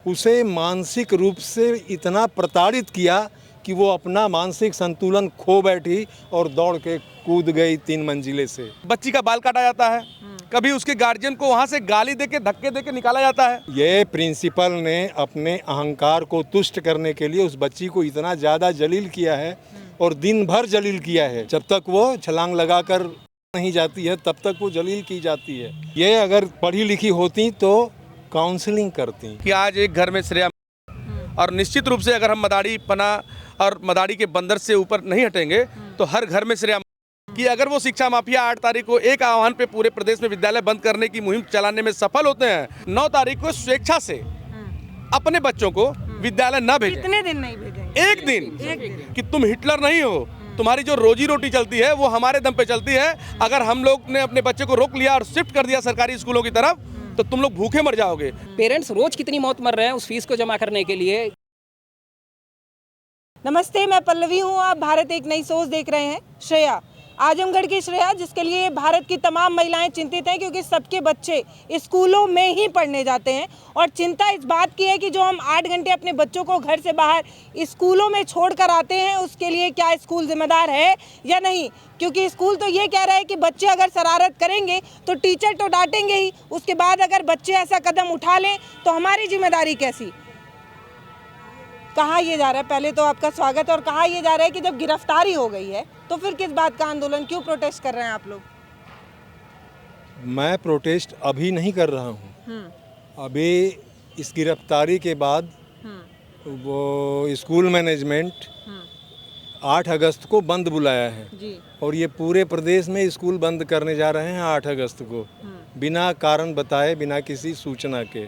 उसे मानसिक रूप से इतना प्रताड़ित किया कि वो अपना मानसिक संतुलन खो बैठी और दौड़ के कूद गई 3 मंजिले से। बच्ची का बाल काटा जाता है, कभी उसके गार्जियन को वहां से गाली देके धक्के देके निकाला जाता है। ये प्रिंसिपल ने अपने अहंकार को तुष्ट करने के लिए उस बच्ची को इतना ज़्यादा जलील किया है और दिन भर जलील किया है। जब तक वो छलांग लगाकर नहीं जाती है तब तक वो जलील की जाती है। ये अगर पढ़ी लिखी होती तो काउंसलिंग करती कि आज एक घर में श्रेया, और निश्चित रूप से अगर हम मदारी पना और मदारी के बंदर से ऊपर नहीं हटेंगे तो हर घर में श्रेया कि अगर वो शिक्षा माफिया 8 तारीख को एक आह्वान पे पूरे प्रदेश में विद्यालय बंद करने की मुहिम चलाने में सफल होते हैं, 9 तारीख को स्वेच्छा से अपने बच्चों को विद्यालय न भेजें। कितने दिन नहीं भेजेंगे? एक दिन कि तुम हिटलर नहीं हो, तुम्हारी जो रोजी रोटी चलती है वो हमारे दम पे चलती है। अगर हम लोग ने अपने बच्चे को रोक लिया और शिफ्ट कर दिया सरकारी स्कूलों की तरफ तो तुम लोग भूखे मर जाओगे। पेरेंट्स रोज कितनी मौत मर रहे हैं उस फीस को जमा करने के लिए। नमस्ते, मैं पल्लवी हूँ। आप भारत एक नई सोच देख रहे हैं। श्रेया, आजमगढ़ की श्रेया, जिसके लिए भारत की तमाम महिलाएं चिंतित हैं क्योंकि सबके बच्चे स्कूलों में ही पढ़ने जाते हैं और चिंता इस बात की है कि जो हम 8 घंटे अपने बच्चों को घर से बाहर स्कूलों में छोड़कर आते हैं उसके लिए क्या स्कूल जिम्मेदार है या नहीं। क्योंकि स्कूल तो ये कह रहा है कि बच्चे अगर शरारत करेंगे तो टीचर तो डांटेंगे ही, उसके बाद अगर बच्चे ऐसा कदम उठा लें तो हमारी जिम्मेदारी कैसी। कहा यह जा रहा है, पहले तो आपका स्वागत है, और कहा यह जा रहा है कि जब गिरफ्तारी हो गई है तो फिर किस बात का आंदोलन, क्यों प्रोटेस्ट कर रहे हैं आप लोग? मैं प्रोटेस्ट अभी नहीं कर रहा हूँ। अभी इस गिरफ्तारी के बाद वो स्कूल मैनेजमेंट 8 अगस्त को बंद बुलाया है जी। और ये पूरे प्रदेश में स्कूल बंद करने जा रहे हैं 8 अगस्त को, बिना कारण बताए, बिना किसी सूचना के।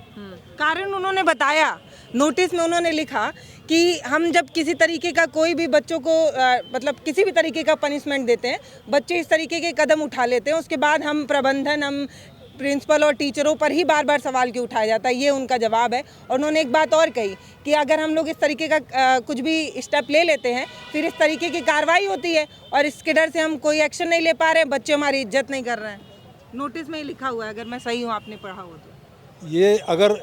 कारण उन्होंने बताया, नोटिस में उन्होंने लिखा कि हम जब किसी तरीके का कोई भी बच्चों को मतलब किसी भी तरीके का पनिशमेंट देते हैं, बच्चे इस तरीके के कदम उठा लेते हैं, उसके बाद हम प्रबंधन, हम प्रिंसिपल और टीचरों पर ही बार बार सवाल क्यों उठाया जाता है। ये उनका जवाब है। और उन्होंने एक बात और कही कि अगर हम लोग इस तरीके का कुछ भी स्टेप ले लेते हैं फिर इस तरीके की कार्रवाई होती है और इसके डर से हम कोई एक्शन नहीं ले पा रहे हैं, बच्चे हमारी इज्जत नहीं कर रहे हैं। नोटिस में ही लिखा हुआ है, अगर मैं सही हूँ, आपने पढ़ा हो तो। ये अगर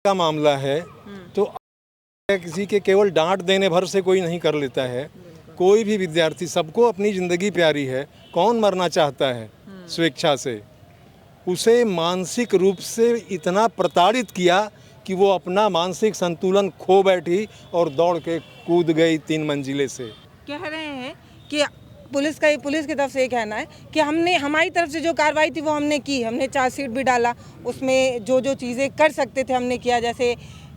का मामला है तो किसी के केवल डांट देने भर से कोई नहीं कर लेता है। कोई भी विद्यार्थी, सबको अपनी ज़िंदगी प्यारी है, कौन मरना चाहता है स्वेच्छा से। उसे मानसिक रूप से इतना प्रताड़ित किया कि वो अपना मानसिक संतुलन खो बैठी और दौड़ के कूद गई 3 मंजिले से। कह रहे हैं कि पुलिस की तरफ से ये कहना है कि हमारी तरफ से जो कार्रवाई थी वो हमने की, हमने चार्जशीट भी डाला, उसमें जो जो चीज़ें कर सकते थे हमने किया, जैसे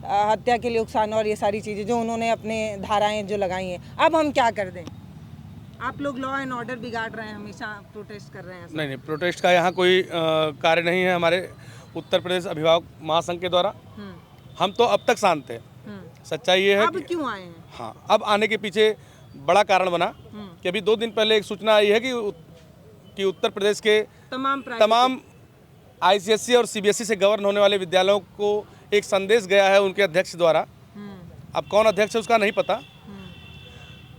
हत्या के लिए उकसाना और ये सारी चीज़ें जो उन्होंने अपने धाराएं जो लगाई हैं। अब हम क्या कर दें? आप लोग लॉ एंड ऑर्डर बिगाड़ रहे हैं, हमेशा प्रोटेस्ट कर रहे हैं। नहीं, प्रोटेस्ट का यहाँ कोई कार्य नहीं है हमारे उत्तर प्रदेश अभिभावक महासंघ के द्वारा। हम तो अब तक शांत थे। सच्चाई ये है अब क्यों आए हैं? हाँ, अब आने के पीछे बड़ा कारण बना कि अभी 2 दिन पहले एक सूचना आई है कि उत्तर प्रदेश के तमाम ICSE और CBSE से गवर्न होने वाले विद्यालयों को एक संदेश गया है उनके अध्यक्ष द्वारा। अब कौन अध्यक्ष है उसका नहीं पता,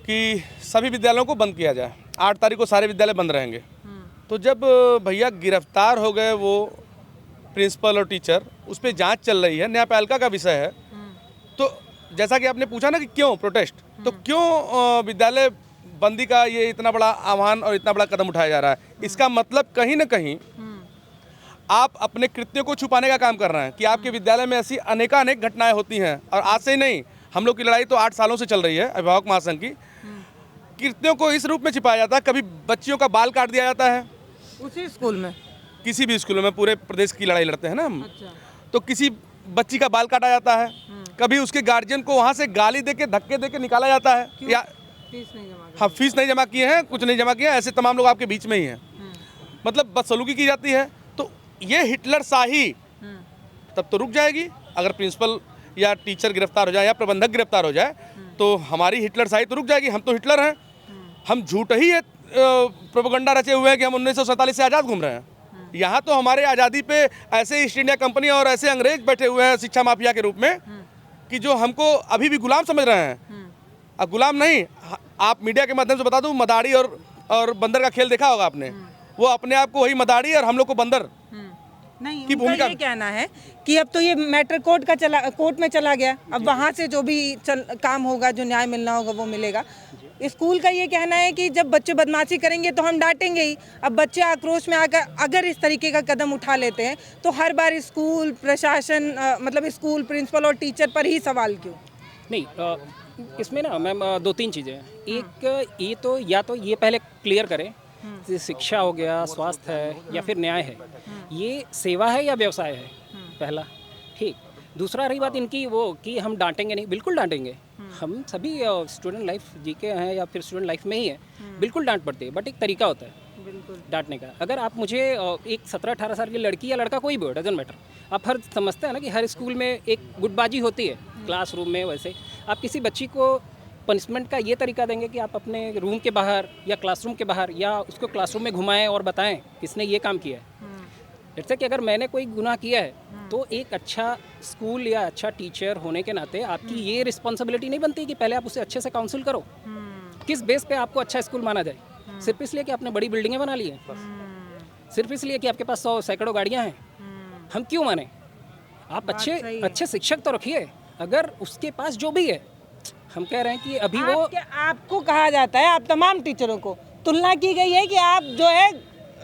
कि सभी विद्यालयों को बंद किया जाए। 8 तारीख को सारे विद्यालय बंद रहेंगे। तो जब भैया गिरफ्तार हो गए वो प्रिंसिपल और टीचर, उस पर जांच चल रही है, न्यायपालिका का विषय है। तो जैसा कि आपने पूछा ना कि क्यों प्रोटेस्ट, तो क्यों विद्यालय बंदी का ये इतना बड़ा आह्वान और इतना बड़ा कदम उठाया जा रहा है। इसका मतलब कहीं ना कहीं आप अपने कृत्यों को छुपाने का काम कर रहे हैं कि आपके विद्यालय में ऐसी अनेकानेक घटनाएं होती हैं। और आज से ही नहीं, हम लोग की लड़ाई तो 8 सालों से चल रही है अभिभावक महासंघ की। कृत्यों को इस रूप में छिपाया जाता है, कभी बच्चियों का बाल काट दिया जाता है उसी स्कूल में, किसी भी स्कूलों में, पूरे प्रदेश की लड़ाई लड़ते हैं ना हम। अच्छा। तो किसी बच्ची का बाल काटा जाता है, कभी उसके गार्जियन को वहाँ से गाली देके धक्के देके निकाला जाता है। या फीस नहीं जमा, हाँ, फीस नहीं जमा किए हैं, कुछ नहीं जमा किया, ऐसे तमाम लोग आपके बीच में ही हैं। मतलब बदसलूकी की जाती है। तो ये हिटलर शाही तब तो रुक जाएगी अगर प्रिंसिपल या टीचर गिरफ्तार हो जाए या प्रबंधक गिरफ्तार हो जाए, तो हमारी हिटलर शाही तो रुक जाएगी। हम तो हिटलर हैं, हम झूठ ही प्रोपेगेंडा रचे हुए हैं कि हम 1947 से आज़ाद घूम रहे हैं। यहाँ तो हमारे आज़ादी पे ऐसे ईस्ट इंडिया कंपनी और ऐसे अंग्रेज बैठे हुए हैं शिक्षा माफिया के रूप में कि जो हमको अभी भी गुलाम समझ रहे हैं। अब गुलाम नहीं, आप मीडिया के माध्यम से बता दूं, मदारी और बंदर का खेल देखा होगा आपने। वो अपने आप को वही मदारी और हम लोग को बंदर नहीं, की उनका भूमिका ये कहना है कि अब तो ये मैटर कोर्ट में चला गया, अब वहाँ से जो भी काम होगा, जो न्याय मिलना होगा वो मिलेगा। स्कूल का ये कहना है कि जब बच्चे बदमाशी करेंगे तो हम डांटेंगे ही। अब बच्चे आक्रोश में आकर अगर इस तरीके का कदम उठा लेते हैं तो हर बार स्कूल प्रशासन मतलब स्कूल प्रिंसिपल और टीचर पर ही सवाल क्यों? नहीं, इसमें ना मैम दो तीन चीज़ें हैं। एक ये तो या तो ये पहले क्लियर करें कि शिक्षा हो गया, स्वास्थ्य है या फिर न्याय है, ये सेवा है या व्यवसाय है, पहला। ठीक। दूसरा रही बात इनकी वो कि हम डांटेंगे नहीं, बिल्कुल डांटेंगे। हम सभी स्टूडेंट लाइफ जी के हैं या फिर स्टूडेंट लाइफ में ही है, बिल्कुल डांट पड़ती है, बट एक तरीका होता है बिल्कुल डांटने का। अगर आप मुझे एक 17-18 साल की लड़की या लड़का कोई भी हो, डजंट मैटर, आप हर समझते हैं ना कि हर स्कूल में एक गुटबाजी होती है क्लासरूम में। वैसे आप किसी बच्ची को पनिशमेंट का ये तरीका देंगे कि आप अपने रूम के बाहर या क्लासरूम के बाहर या उसको क्लासरूम में घुमाएं और बताएं किसने ये काम किया है। जैसे कि अगर मैंने कोई गुनाह किया है तो एक अच्छा स्कूल या अच्छा टीचर होने के नाते आपकी ये रिस्पॉन्सिबिलिटी नहीं बनती कि पहले आप उसे अच्छे से काउंसिल करो। किस बेस पे आपको अच्छा स्कूल माना जाए? सिर्फ इसलिए कि आपने बड़ी बिल्डिंगें बना ली हैं, सिर्फ इसलिए कि आपके पास 100 सैकड़ों गाड़ियाँ हैं, हम क्यों माने? आप अच्छे शिक्षक तो रखिए। अगर उसके पास जो भी है, हम कह रहे हैं कि अभी वो आपको कहा जाता है, आप तमाम टीचरों को तुलना की गई है कि आप जो है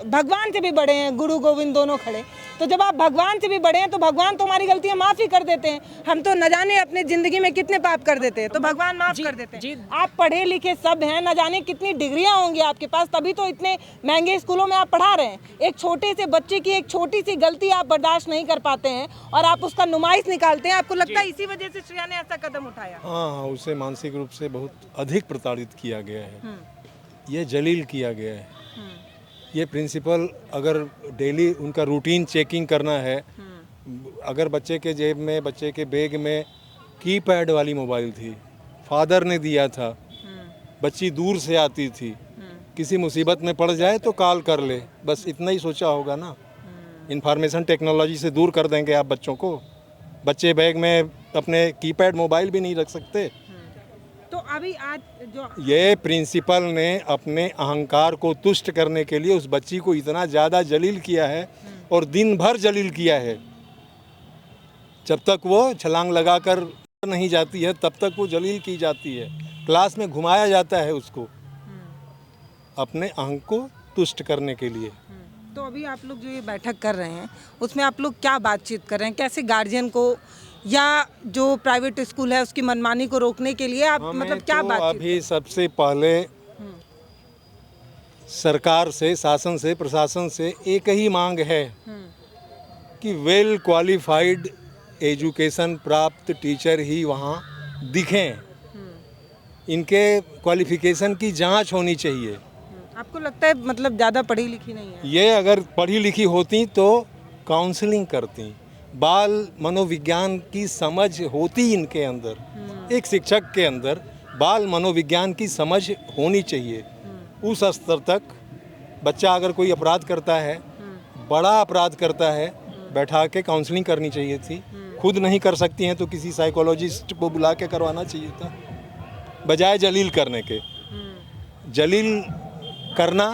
भगवान से भी बड़े हैं, गुरु गोविंद दोनों खड़े। तो जब आप भगवान से भी बड़े हैं तो भगवान तो हमारी गलतियां माफ़ ही कर देते हैं। हम तो न जाने अपने ज़िंदगी में कितने पाप कर देते हैं, तो भगवान माफ़ कर देते हैं। आप पढ़े लिखे सब हैं, न जाने कितनी डिग्रियां होंगी आपके पास, तभी तो इतने महंगे स्कूलों में आप पढ़ा रहे हैं। एक छोटे से बच्चे की एक छोटी सी गलती आप बर्दाश्त नहीं कर पाते हैं और आप उसका नुमाइश निकालते हैं। आपको लगता है इसी वजह से श्रेया ने ऐसा कदम उठाया? हाँ, उसे मानसिक रूप से बहुत अधिक प्रताड़ित किया गया है, ये जलील किया गया है। ये प्रिंसिपल अगर डेली उनका रूटीन चेकिंग करना है, अगर बच्चे के जेब में, बच्चे के बैग में कीपैड वाली मोबाइल थी, फादर ने दिया था, बच्ची दूर से आती थी, किसी मुसीबत में पड़ जाए तो कॉल कर ले, बस इतना ही सोचा होगा ना। इंफॉर्मेशन टेक्नोलॉजी से दूर कर देंगे आप बच्चों को? बच्चे बैग में अपने कीपैड मोबाइल भी नहीं रख सकते। तो अभी आज जो ये प्रिंसिपल ने अपने अहंकार को तुष्ट करने के लिए उस बच्ची को इतना ज़्यादा जलील किया है और दिन भर जलील किया है। जब तक वो छलांग लगाकर नहीं जाती है तब तक वो जलील की जाती है, क्लास में घुमाया जाता है उसको अपने अहंग को तुष्ट करने के लिए। तो अभी आप लोग जो ये बैठक कर रहे हैं उसमें आप लोग क्या बातचीत कर रहे हैं? कैसे गार्जियन को या जो प्राइवेट स्कूल है उसकी मनमानी को रोकने के लिए आप मतलब क्या तो बातचीत? अभी सबसे पहले सरकार से, शासन से, प्रशासन से एक ही मांग है कि वेल क्वालिफाइड एजुकेशन प्राप्त टीचर ही वहाँ दिखें। इनके क्वालिफिकेशन की जांच होनी चाहिए। आपको लगता है मतलब ज़्यादा पढ़ी लिखी नहीं है? ये अगर पढ़ी लिखी होती तो काउंसलिंग करती, बाल मनोविज्ञान की समझ होती इनके अंदर। एक शिक्षक के अंदर बाल मनोविज्ञान की समझ होनी चाहिए। उस स्तर तक बच्चा अगर कोई अपराध करता है, बड़ा अपराध करता है, बैठा के काउंसलिंग करनी चाहिए थी। खुद नहीं कर सकती हैं तो किसी साइकोलॉजिस्ट को बुला के करवाना चाहिए था, बजाय जलील करने के। जलील करना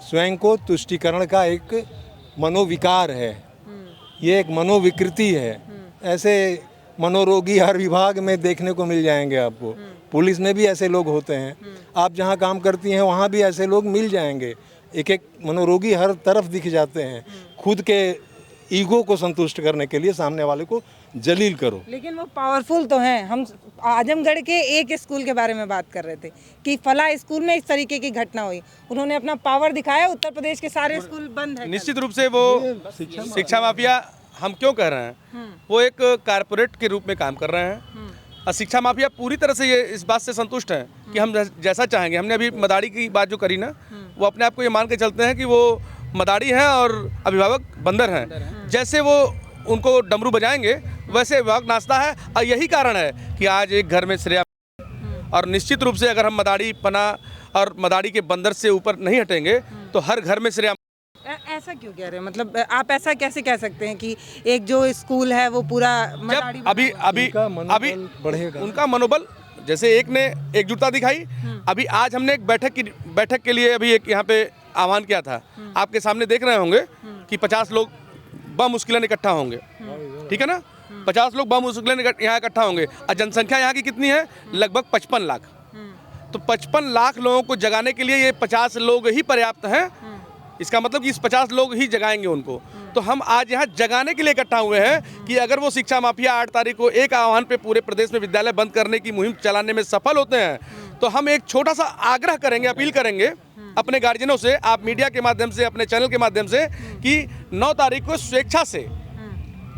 स्वयं को तुष्टीकरण का एक मनोविकार है, ये एक मनोविकृति है। ऐसे मनोरोगी हर विभाग में देखने को मिल जाएंगे आपको। पुलिस में भी ऐसे लोग होते हैं, आप जहाँ काम करती हैं वहाँ भी ऐसे लोग मिल जाएंगे। एक एक मनोरोगी हर तरफ दिख जाते हैं। खुद के ईगो को संतुष्ट करने के लिए सामने वाले को जलील करो। लेकिन वो पावरफुल तो हैं। हम आजमगढ़ के एक स्कूल के बारे में बात कर रहे थे कि फला स्कूल में इस तरीके की घटना हुई, उन्होंने अपना पावर दिखाया। उत्तर प्रदेश के सारे स्कूल बंद है। निश्चित रूप से वो शिक्षा माफिया हम क्यों कह रहे हैं, वो एक कारपोरेट के रूप में काम कर रहे हैं। और शिक्षा माफिया पूरी तरह से ये इस बात से संतुष्ट हैं कि हम जैसा चाहेंगे। हमने अभी मदारी की बात जो करी ना, वो अपने आप को ये मान के चलते हैं कि वो मदारी हैं और अभिभावक बंदर हैं। जैसे वो उनको डमरू बजाएंगे वैसे अभिभावक नाचता है। और यही कारण है कि आज एक घर में श्रेया, और निश्चित रूप से अगर हम मदारी पना और मदारी के बंदर से ऊपर नहीं हटेंगे तो हर घर में श्रेया। ऐसा क्यों कह रहे हैं? मतलब आप ऐसा कैसे कह सकते हैं कि एक जो स्कूल है वो पूरा मदारी अभी बढ़ेगा उनका मनोबल। जैसे एक ने एकजुटता दिखाई। अभी आज हमने एक बैठक के लिए अभी एक यहाँ पे आह्वान किया था। आपके सामने देख रहे होंगे कि 50 लोग बामुश्किलन इकट्ठा होंगे, ठीक है ना। 50 लोग बामुश्किलन यहाँ इकट्ठा होंगे और जनसंख्या यहाँ की कितनी है, लगभग 55 लाख। तो 55 लाख लोगों को जगाने के लिए ये 50 लोग ही पर्याप्त हैं। इसका मतलब कि इस 50 लोग ही जगाएंगे उनको। तो हम आज यहाँ जगाने के लिए इकट्ठा हुए हैं कि अगर वो शिक्षा माफिया 8 तारीख को एक आह्वान पे पूरे प्रदेश में विद्यालय बंद करने की मुहिम चलाने में सफल होते हैं, तो हम एक छोटा सा आग्रह करेंगे, अपील करेंगे अपने गार्जियनों से, आप मीडिया के माध्यम से, अपने चैनल के माध्यम से, कि 9 तारीख को स्वेच्छा से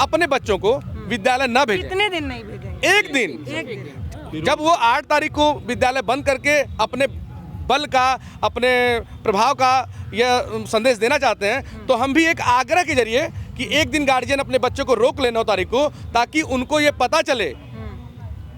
अपने बच्चों को विद्यालय न भेजें। कितने दिन नहीं भेजेंगे? एक दिन। एक दिन। जब वो 8 तारीख को विद्यालय बंद करके अपने बल का, अपने प्रभाव का यह संदेश देना चाहते हैं, तो हम भी एक आग्रह के जरिए कि एक दिन गार्जियन अपने बच्चों को रोक ले 9 तारीख को, ताकि उनको ये पता चले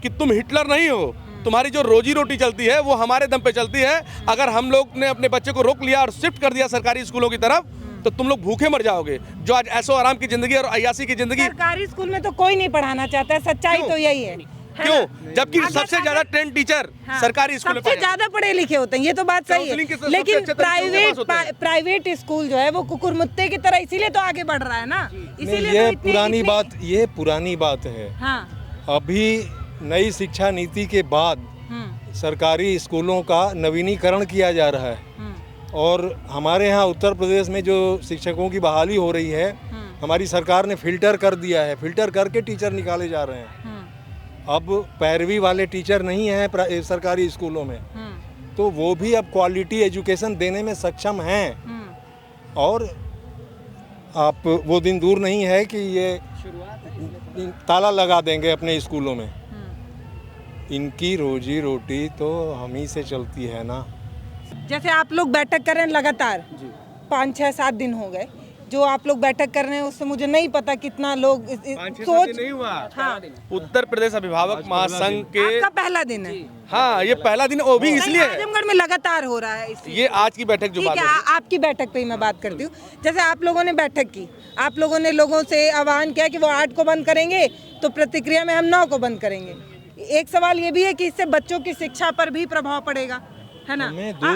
कि तुम हिटलर नहीं हो, तुम्हारी जो रोजी रोटी चलती है वो हमारे दम पे चलती है। अगर हम लोग ने अपने बच्चे को रोक लिया और शिफ्ट कर दिया सरकारी स्कूलों की तरफ, तो तुम लोग भूखे मर जाओगे। जो आज ऐशो आराम की जिंदगी और अय्यासी की जिंदगी। सरकारी स्कूल में तो कोई नहीं पढ़ाना चाहता है, सच्चाई तो यही है। क्यों? जबकि सबसे ज्यादा ट्रेंड टीचर सरकारी स्कूल में सबसे ज्यादा पढ़े लिखे होते हैं, ये तो बात सही है। काउंसलिंग के सबसे लेकिन अच्छे तरीके उनके पास होते प्राइवेट स्कूल जो है वो कुकुरमुत्ते की तरह इसीलिए तो आगे बढ़ रहा है ना, इसीलिए ये तो इतने- पुरानी बात है। हाँ। अभी नई शिक्षा नीति के बाद सरकारी स्कूलों का नवीनीकरण किया जा रहा है, और हमारे यहाँ उत्तर प्रदेश में जो शिक्षकों की बहाली हो रही है, हमारी सरकार ने फिल्टर कर दिया है, फिल्टर करके टीचर निकाले जा रहे हैं। अब पैरवी वाले टीचर नहीं हैं सरकारी स्कूलों में, तो वो भी अब क्वालिटी एजुकेशन देने में सक्षम हैं। और आप वो दिन दूर नहीं है कि ये ताला लगा देंगे अपने स्कूलों में। इनकी रोजी रोटी तो हम ही से चलती है ना। जैसे आप लोग बैठक कर रहे हैं लगातार 5, 6, 7 दिन हो गए जो आप लोग बैठक कर रहे हैं, उससे मुझे नहीं पता कितना लोग सोच नहीं हुआ। हाँ। उत्तर प्रदेश अभिभावक महासंघ के आपका पहला दिन है। हाँ, ये पहला दिन, वो भी इसलिए है। आजमगढ़ में लगातार हो रहा है इसलिए। ये आज की बैठक जो ठीक बात है, है, आपकी बैठक पे ही मैं बात करती हूँ। जैसे आप लोगों ने बैठक की, आप लोगों ने लोगों से आह्वान किया कि वो 8 को बंद करेंगे, तो प्रतिक्रिया में हम 9 को बंद करेंगे। एक सवाल ये भी है कि इससे बच्चों की शिक्षा पर भी प्रभाव पड़ेगा, है ना।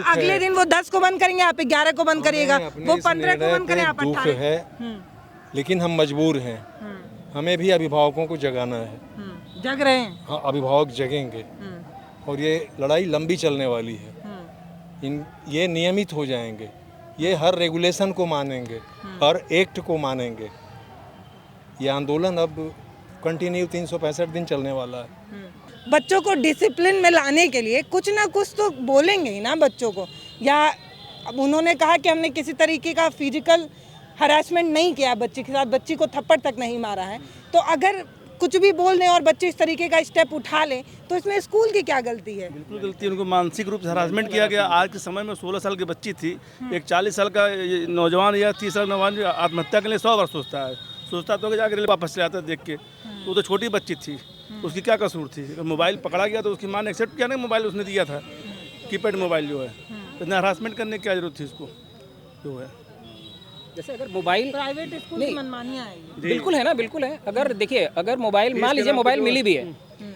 अगले दिन वो 10 को बंद करेंगे, आप 11 को बंद करिएगा, वो 15 को बंद करें, आप 18 है। लेकिन हम मजबूर हैं, हमें भी अभिभावकों को जगाना है। जग रहे हैं। हाँ, अभिभावक जगेंगे और ये लड़ाई लंबी चलने वाली है। ये नियमित हो जाएंगे, ये हर रेगुलेशन को मानेंगे, हर एक्ट को मानेंगे। ये आंदोलन अब कंटिन्यू 365 दिन चलने वाला है। बच्चों को डिसिप्लिन में लाने के लिए कुछ ना कुछ तो बोलेंगे ही ना बच्चों को। या अब उन्होंने कहा कि हमने किसी तरीके का फिजिकल हरासमेंट नहीं किया बच्ची के साथ, बच्ची को थप्पड़ तक नहीं मारा है, तो अगर कुछ भी बोल दें और बच्चे इस तरीके का स्टेप उठा लें, तो इसमें स्कूल की क्या गलती है? बिल्कुल गलती है, उनको मानसिक रूप से हरासमेंट किया गया। आज के समय में 16 साल की बच्ची थी, एक 40 साल का नौजवान या 30 साल नौजवान आत्महत्या के लिए 100 बार सोचता तो जाकर वापस से आता देख के। वो तो छोटी बच्ची थी, उसकी क्या कसूर थी? मोबाइल पकड़ा गया तो उसकी माँ ने एक्सेप्ट किया ना, मोबाइल उसने दिया था, कीपैड मोबाइल जो है। इतना हरासमेंट करने की क्या जरूरत थी उसको जो है। जैसे अगर मोबाइल प्राइवेट स्कूल की मनमानियां है। बिल्कुल है ना, बिल्कुल है। अगर देखिए, अगर मोबाइल मान लीजिए मोबाइल मिली भी है,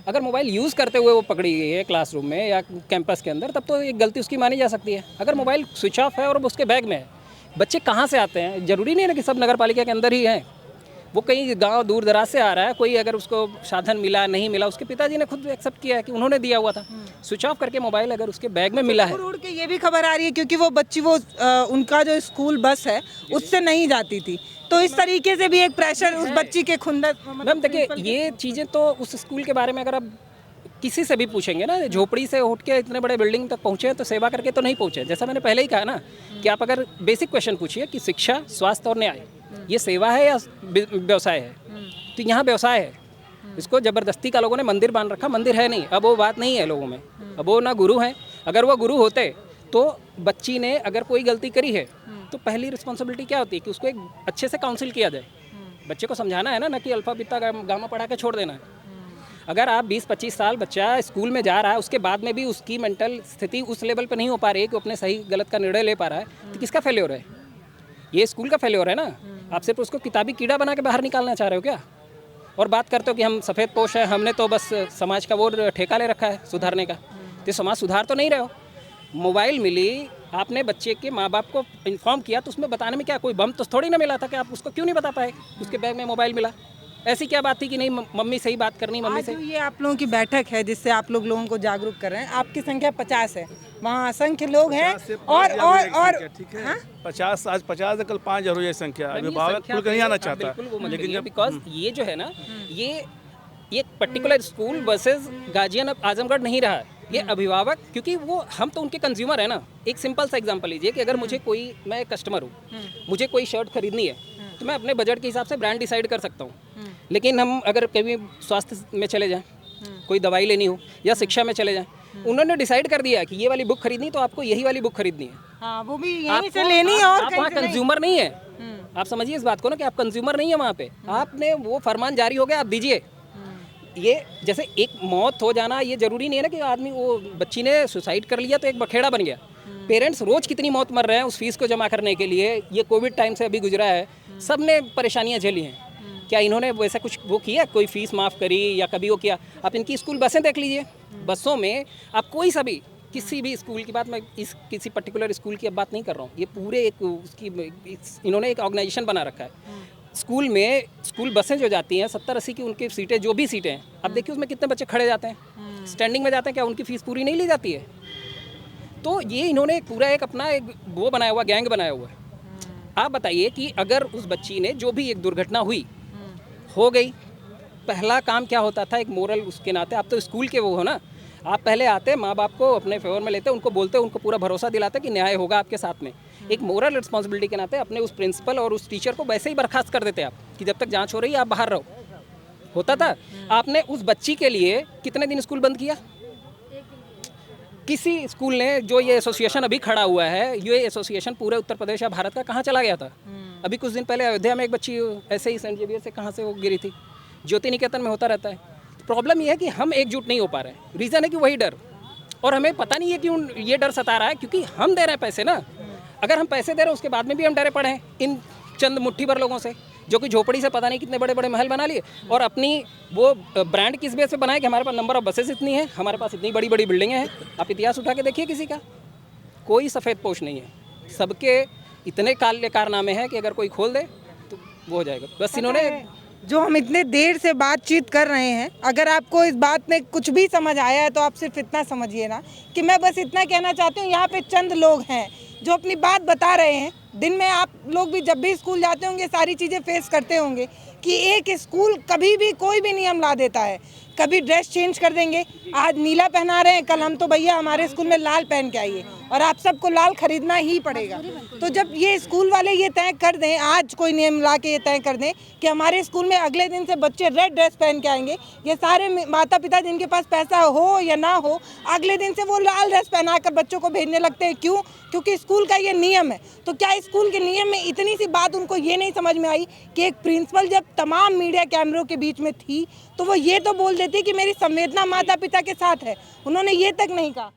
अगर मोबाइल यूज़ करते हुए वो पकड़ी गई है क्लासरूम में या कैंपस के अंदर, तब तो एक गलती उसकी मानी जा सकती है। अगर मोबाइल स्विच ऑफ है और उसके बैग में है, बच्चे कहाँ से आते हैं? जरूरी नहीं है ना कि सब नगर पालिका के अंदर ही हैं। वो कहीं गांव दूर दराज से आ रहा है, कोई अगर उसको साधन मिला नहीं मिला, उसके पिताजी ने खुद एक्सेप्ट किया है कि उन्होंने दिया हुआ था। स्विच ऑफ करके मोबाइल अगर उसके बैग में मिला है, उड़ के ये भी खबर आ रही है क्योंकि वो बच्ची उनका जो स्कूल बस है उससे नहीं जाती थी, तो इस तरीके से भी एक प्रेशर उस बच्ची के खुंदस। मैम देखिए, ये चीज़ें तो उस स्कूल के बारे में अगर आप किसी से भी पूछेंगे ना, झोपड़ी से उठ के इतने बड़े बिल्डिंग तक पहुँचे तो सेवा करके तो नहीं पहुँचे। जैसा मैंने पहले ही कहा ना कि आप अगर बेसिक क्वेश्चन पूछिए कि शिक्षा, स्वास्थ्य और न्याय ये सेवा है या व्यवसाय है, तो यहाँ व्यवसाय है। इसको ज़बरदस्ती का लोगों ने मंदिर बांध रखा, मंदिर है नहीं। अब वो बात नहीं है लोगों में, अब वो ना गुरु हैं। अगर वो गुरु होते तो बच्ची ने अगर कोई गलती करी है तो पहली रिस्पॉन्सिबिलिटी क्या होती है कि उसको एक अच्छे से काउंसिल किया जाए। बच्चे को समझाना है ना कि अल्फा बीटा गामा पढ़ा के छोड़ देना है। अगर आप 20-25 साल बच्चा स्कूल में जा रहा है, उसके बाद में भी उसकी मेंटल स्थिति उस लेवल पर नहीं हो पा रही है कि अपने सही गलत का निर्णय ले पा रहा है, तो किसका फेल्योर है? ये स्कूल का फेल्योर है ना। आप सिर्फ उसको किताबी कीड़ा बना के बाहर निकालना चाह रहे हो क्या? और बात करते हो कि हम सफ़ेद पोश हैं, हमने तो बस समाज का वो ठेका ले रखा है सुधारने का। तो समाज सुधार तो नहीं रहे हो। मोबाइल मिली, आपने बच्चे के माँ बाप को इन्फॉर्म किया तो उसमें बताने में क्या, कोई बम तो थोड़ी ना मिला था कि आप उसको क्यों नहीं बता पाए उसके बैग में मोबाइल मिला? ऐसी क्या बात थी कि नहीं मम्मी से ही बात करनी, मम्मी आज से? जो ये आप लोगों की बैठक है जिससे आप लोगों को जागरूक कर रहे हैं, आपकी संख्या 50 है, वहाँ असंख्य लोग हैं और ठीक है हाँ? 50 आज 50 है, कल 5,000 हो जाए संख्या। अभिभावक खुल कर नहीं आना चाहता, लेकिन जब बिकॉज ये जो है ना, ये particular school versus guardian Azamgarh नहीं रहा है, ये अभिभावक, क्योंकि वो हम तो उनके कंज्यूमर है ना। एक सिंपल सा एग्जांपल लीजिए कि अगर मुझे कोई, मैं एक कस्टमर हूँ, मुझे कोई शर्ट खरीदनी है तो मैं अपने बजट के हिसाब से ब्रांड डिसाइड कर सकता हूँ। लेकिन हम अगर कभी स्वास्थ्य में चले जाएं, कोई दवाई लेनी हो या शिक्षा में चले जाएं, उन्होंने डिसाइड कर दिया कि ये वाली बुक खरीदनी तो आपको यही वाली बुक खरीदनी है। हाँ, वो भी यहीं से लेनी है और आप वहाँ कंज्यूमर नहीं है। आप समझिए इस बात को ना कि आप कंज्यूमर नहीं है वहाँ पे। आपने वो फरमान जारी हो गया, आप दीजिए। ये जैसे एक मौत हो जाना, ये जरूरी नहीं है ना कि आदमी, वो बच्ची ने सुसाइड कर लिया तो एक बखेड़ा बन गया। पेरेंट्स रोज कितनी मौत मर रहे हैं उस फीस को जमा करने के लिए। ये कोविड टाइम से अभी गुजरा है, सब ने परेशानियां झेली हैं। क्या इन्होंने वैसा कुछ वो किया, कोई फीस माफ़ करी या कभी वो किया? आप इनकी स्कूल बसें देख लीजिए, बसों में आप कोई सा भी किसी भी स्कूल की बात, मैं इस किसी पर्टिकुलर स्कूल की अब बात नहीं कर रहा हूँ, ये पूरे एक उसकी इन्होंने एक ऑर्गेनाइजेशन बना रखा है। स्कूल में स्कूल बसें जो जाती हैं 70-80 की उनकी सीटें, जो भी सीटें हैं, अब देखिए उसमें कितने बच्चे खड़े जाते हैं, स्टैंडिंग में जाते हैं, क्या उनकी फ़ीस पूरी नहीं ली जाती है? तो ये इन्होंने पूरा एक अपना एक वो बनाया हुआ, गैंग बनाया हुआ है। आप बताइए कि अगर उस बच्ची ने जो भी एक दुर्घटना हुई हो गई, पहला काम क्या होता था? एक मोरल उसके नाते, आप तो स्कूल के वो हो ना, आप पहले आते, माँ बाप को अपने फेवर में लेते, उनको बोलते, उनको पूरा भरोसा दिलाते कि न्याय होगा आपके साथ में। एक मोरल रिस्पॉन्सिबिलिटी के नाते अपने उस प्रिंसिपल और उस टीचर को वैसे ही बर्खास्त कर देते आप कि जब तक जांच हो रही है आप बाहर रहो। होता था। आपने उस बच्ची के लिए कितने दिन स्कूल बंद किया? किसी स्कूल ने, जो ये एसोसिएशन अभी खड़ा हुआ है, ये एसोसिएशन पूरे उत्तर प्रदेश या भारत का कहाँ चला गया था? अभी कुछ दिन पहले अयोध्या में एक बच्ची ऐसे ही सेंट जेवियर से कहाँ से वो गिरी थी, ज्योति निकेतन में होता रहता है। प्रॉब्लम ये है कि हम एकजुट नहीं हो पा रहे हैं। रीज़न है कि वही डर, और हमें पता नहीं है क्यों ये डर सता रहा है, क्योंकि हम दे रहे हैं पैसे ना। अगर हम पैसे दे रहे हैं उसके बाद में भी हम डरे पड़े हैं इन चंद मुट्ठी भर लोगों से, जो कि झोपड़ी से पता नहीं कितने बड़े बड़े महल बना लिए, और अपनी वो ब्रांड किस बेस पे बनाए कि हमारे पास नंबर ऑफ बसेस इतनी है, हमारे पास इतनी बड़ी बड़ी बिल्डिंगें हैं। आप इतिहास उठा के देखिए, किसी का कोई सफ़ेद पोश नहीं है, सबके इतने कारनामे हैं कि अगर कोई खोल दे तो वो हो जाएगा। बस इन्होंने, जो हम इतने देर से बातचीत कर रहे हैं, अगर आपको इस बात में कुछ भी समझ आया है तो आप सिर्फ इतना समझिए ना कि मैं बस इतना कहना चाहती हूँ, यहाँ पे चंद लोग हैं जो अपनी बात बता रहे हैं। दिन में आप लोग भी जब भी स्कूल जाते होंगे सारी चीज़ें फेस करते होंगे कि एक स्कूल कभी भी कोई भी नियम ला देता है। कभी ड्रेस चेंज कर देंगे, आज नीला पहना रहे हैं, कल हम तो भैया हमारे स्कूल में लाल पहन के आइए, और आप सबको लाल खरीदना ही पड़ेगा। तो जब ये स्कूल वाले ये तय कर दें, आज कोई नियम ला के ये तय कर दें कि हमारे स्कूल में अगले दिन से बच्चे रेड ड्रेस पहन के आएंगे, ये सारे माता पिता जिनके पास पैसा हो या ना हो, अगले दिन से वो लाल ड्रेस पहना कर बच्चों को भेजने लगते हैं। क्यों? क्योंकि स्कूल का ये नियम है। तो क्या स्कूल के नियम में इतनी सी बात उनको ये नहीं समझ में आई कि एक प्रिंसिपल जब तमाम मीडिया कैमरों के बीच में थी तो वो ये तो बोल देती कि मेरी संवेदना माता पिता के साथ है? उन्होंने ये तक नहीं कहा।